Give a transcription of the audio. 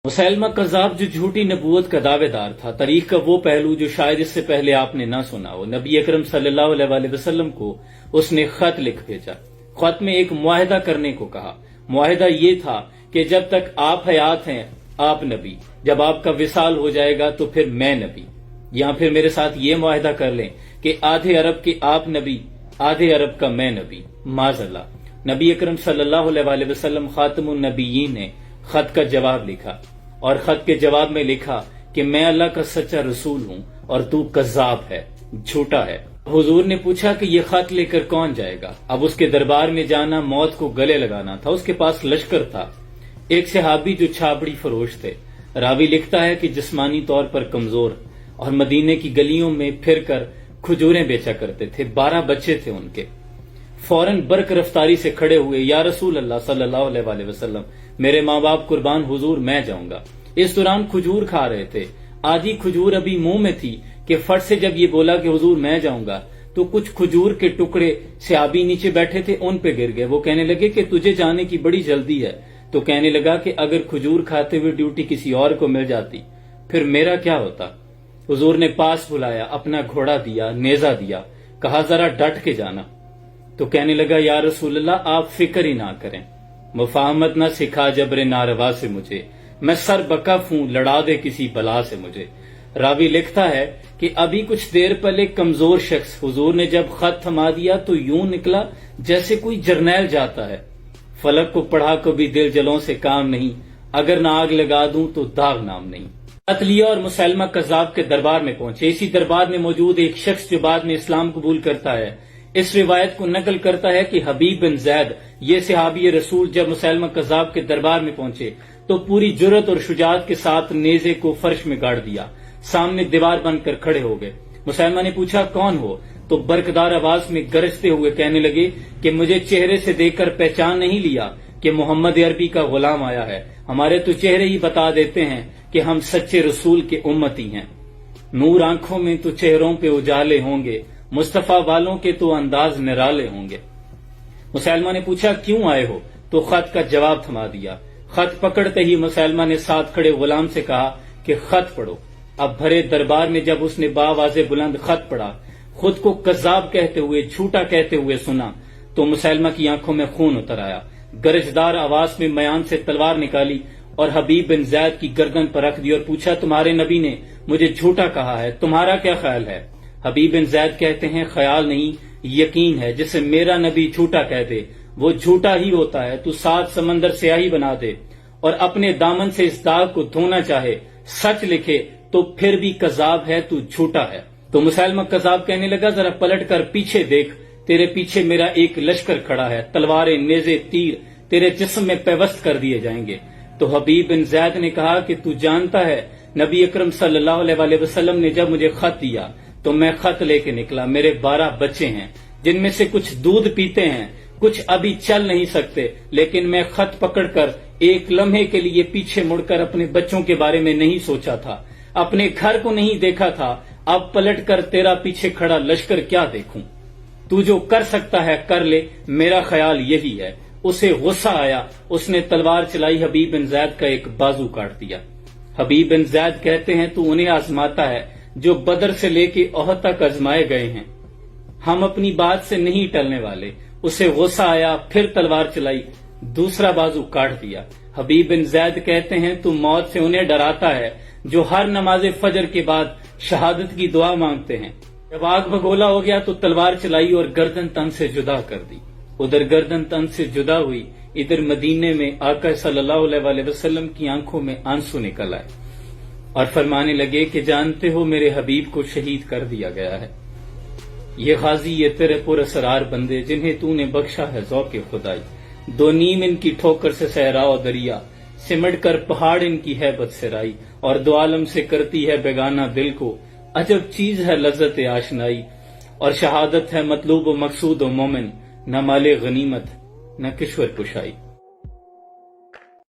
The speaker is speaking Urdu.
مسیلمہ کذاب جو جھوٹی نبوت کا دعوے دار تھا، تاریخ کا وہ پہلو جو شاید اس سے پہلے آپ نے نہ سنا ہو، نبی اکرم صلی اللہ علیہ وآلہ وسلم کو اس نے خط لکھ بھیجا۔ خط میں ایک معاہدہ کرنے کو کہا۔ معاہدہ یہ تھا کہ جب تک آپ حیات ہیں آپ نبی، جب آپ کا وصال ہو جائے گا تو پھر میں نبی، یا پھر میرے ساتھ یہ معاہدہ کر لیں کہ آدھے عرب کے آپ نبی، آدھے عرب کا میں نبی۔ معاذ اللہ، نبی اکرم صلی اللہ علیہ وآلہ وسلم خاتم النبیین نے خط کا جواب لکھا، اور خط کے جواب میں لکھا کہ میں اللہ کا سچا رسول ہوں اور تو کذاب ہے، جھوٹا ہے۔ حضور نے پوچھا کہ یہ خط لے کر کون جائے گا؟ اب اس کے دربار میں جانا موت کو گلے لگانا تھا۔ اس کے پاس لشکر تھا، ایک صحابی جو چھاپڑی فروش تھے۔ راوی لکھتا ہے کہ جسمانی طور پر کمزور اور مدینے کی گلیوں میں پھر کر کھجوریں بیچا کرتے تھے۔ 12 بچے تھے ان کے۔ فوراً برق رفتاری سے کھڑے ہوئے، یا رسول اللہ صلی اللہ علیہ وآلہ وسلم، میرے ماں باپ قربان، حضور میں جاؤں گا۔ اس دوران کھجور کھا رہے تھے، آدھی کھجور ابھی منہ میں تھی کہ فٹ سے جب یہ بولا کہ حضور میں جاؤں گا تو کچھ کھجور کے ٹکڑے صحابی نیچے بیٹھے تھے ان پہ گر گئے۔ وہ کہنے لگے کہ تجھے جانے کی بڑی جلدی ہے، تو کہنے لگا کہ اگر کھجور کھاتے ہوئے ڈیوٹی کسی اور کو مل جاتی پھر میرا کیا ہوتا؟ حضور نے پاس بلایا، اپنا گھوڑا دیا، نیزہ دیا، کہا ذرا ڈٹ کے جانا۔ تو کہنے لگا یا رسول اللہ آپ فکر ہی نہ کریں، مفاہمت نہ سکھا جبر ناروا سے مجھے، میں سر بکف ہوں لڑا دے کسی بلا سے مجھے۔ راوی لکھتا ہے کہ ابھی کچھ دیر پہلے کمزور شخص حضور نے جب خط تھما دیا تو یوں نکلا جیسے کوئی جرنیل جاتا ہے۔ فلک کو پڑھا کبھی دل جلوں سے کام نہیں، اگر نہ آگ لگا دوں تو داغ نام نہیں۔ خط لیا اور مسیلمہ کذاب کے دربار میں پہنچے۔ اسی دربار میں موجود ایک شخص جو بعد میں اسلام قبول کرتا ہے، اس روایت کو نقل کرتا ہے کہ حبیب بن زید، یہ صحابی رسول، جب مسیلمہ کذاب کے دربار میں پہنچے تو پوری جرأت اور شجاعت کے ساتھ نیزے کو فرش میں گاڑ دیا، سامنے دیوار بن کر کھڑے ہو گئے۔ مسیلمہ نے پوچھا کون ہو؟ تو برقدار آواز میں گرجتے ہوئے کہنے لگے کہ مجھے چہرے سے دیکھ کر پہچان نہیں لیا کہ محمد عربی کا غلام آیا ہے؟ ہمارے تو چہرے ہی بتا دیتے ہیں کہ ہم سچے رسول کے امتی ہیں۔ نور آنکھوں میں تو چہروں پہ اجالے ہوں گے، مصطفیٰ والوں کے تو انداز نرالے ہوں گے۔ مسیلمہ نے پوچھا کیوں آئے ہو؟ تو خط کا جواب تھما دیا۔ خط پکڑتے ہی مسیلمہ نے ساتھ کھڑے غلام سے کہا کہ خط پڑھو۔ اب بھرے دربار میں جب اس نے باواز بلند خط پڑھا، خود کو کذاب کہتے ہوئے، جھوٹا کہتے ہوئے سنا، تو مسیلمہ کی آنکھوں میں خون اتر آیا۔ گرجدار آواز میں میان سے تلوار نکالی اور حبیب بن زید کی گردن پر رکھ دی اور پوچھا تمہارے نبی نے مجھے جھوٹا کہا ہے، تمہارا کیا خیال ہے؟ حبیب بن زید کہتے ہیں خیال نہیں، یقین ہے، جسے میرا نبی جھوٹا کہہ دے وہ جھوٹا ہی ہوتا ہے۔ تو 7 سمندر سیاہی بنا دے اور اپنے دامن سے اس داغ کو دھونا چاہے، سچ لکھے تو پھر بھی کذاب ہے، تو جھوٹا ہے۔ تو مسیلمہ کذاب کہنے لگا ذرا پلٹ کر پیچھے دیکھ، تیرے پیچھے میرا ایک لشکر کھڑا ہے، تلواریں، نیزے، تیر تیرے جسم میں پیوست کر دیے جائیں گے۔ تو حبیب بن زید نے کہا کہ تو جانتا ہے نبی اکرم صلی اللہ علیہ وآلہ وسلم نے جب مجھے خط دیا تو میں خط لے کے نکلا، میرے 12 بچے ہیں جن میں سے کچھ دودھ پیتے ہیں، کچھ ابھی چل نہیں سکتے، لیکن میں خط پکڑ کر ایک لمحے کے لیے پیچھے مڑ کر اپنے بچوں کے بارے میں نہیں سوچا تھا، اپنے گھر کو نہیں دیکھا تھا۔ اب پلٹ کر تیرا پیچھے کھڑا لشکر کیا دیکھوں؟ تو جو کر سکتا ہے کر لے، میرا خیال یہی ہے۔ اسے غصہ آیا، اس نے تلوار چلائی، حبیب بن زید کا ایک بازو کاٹ دیا۔ حبیب بن زید کہتے ہیں تو انہیں آزماتا ہے جو بدر سے لے کے احد تک آزمائے گئے ہیں، ہم اپنی بات سے نہیں ٹلنے والے۔ اسے غصہ آیا، پھر تلوار چلائی، دوسرا بازو کاٹ دیا۔ حبیب بن زید کہتے ہیں تو موت سے انہیں ڈراتا ہے جو ہر نماز فجر کے بعد شہادت کی دعا مانگتے ہیں۔ جب آگ بگولا ہو گیا تو تلوار چلائی اور گردن تن سے جدا کر دی۔ ادھر گردن تن سے جدا ہوئی، ادھر مدینے میں آقا صلی اللہ علیہ وآلہ وسلم کی آنکھوں میں آنسو نکل آئے اور فرمانے لگے کہ جانتے ہو میرے حبیب کو شہید کر دیا گیا ہے۔ یہ غازی، یہ تیرے پر اسرار بندے جنہیں تو نے بخشا ہے ذوق خدائی، 2 نیم ان کی ٹھوکر سے صحرا و دریا، سمٹ کر پہاڑ ان کی ہیبت سے رائی، اور 2 عالم سے کرتی ہے بیگانہ دل کو، عجب چیز ہے لذت آشنائی، اور شہادت ہے مطلوب و مقصود و مومن، نہ مال غنیمت نہ کشور کشائی۔